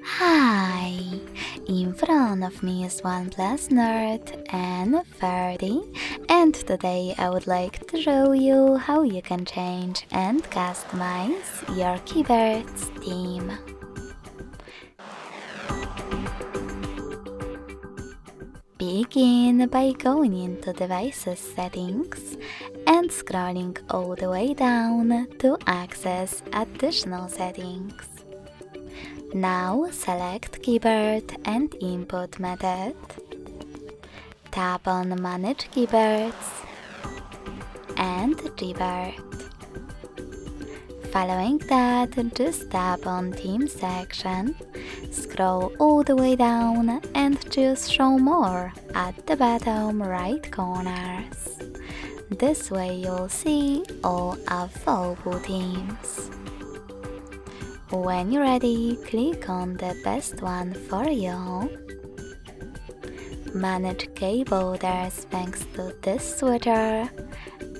Hi! In front of me is OnePlus Nord N30, and today I would like to show you how you can change and customize your keyboard's theme. Begin by going into Devices Settings and scrolling all the way down to access additional settings. Now select Keyboard and Input method. Tap on Manage Keyboards and Keyboard. Following that, just tap on Theme section, scroll all the way down and choose Show More at the bottom right corners. This way you'll see all available themes. When you're ready, click on the best one for you. Manage keyboarders thanks to this switcher.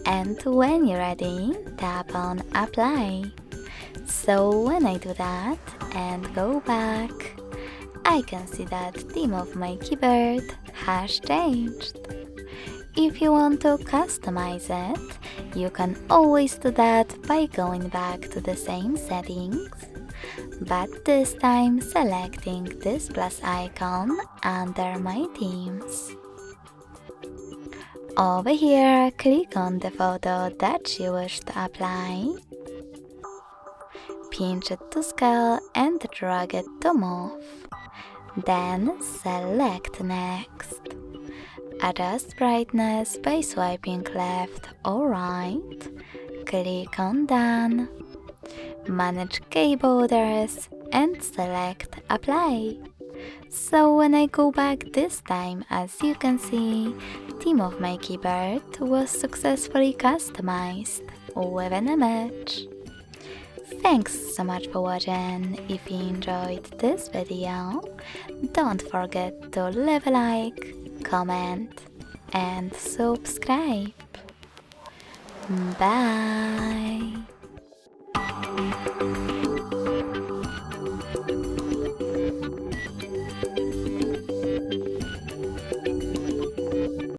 And when you're ready, tap on Apply. So when I do that and go back, I can see that theme of my keyboard has changed. If you want to customize it, you can always do that by going back to the same settings, but this time selecting this plus icon under my themes. Over here, click on the photo that you wish to apply, pinch it to scale and drag it to move. Then select Next. Adjust brightness by swiping left or right. Click on Done. Manage keyboarders and select Apply. So when I go back this time, as you can see, theme of my keyboard was successfully customized with an image. Thanks so much for watching. If you enjoyed this video, don't forget to leave a like, comment and subscribe. Bye!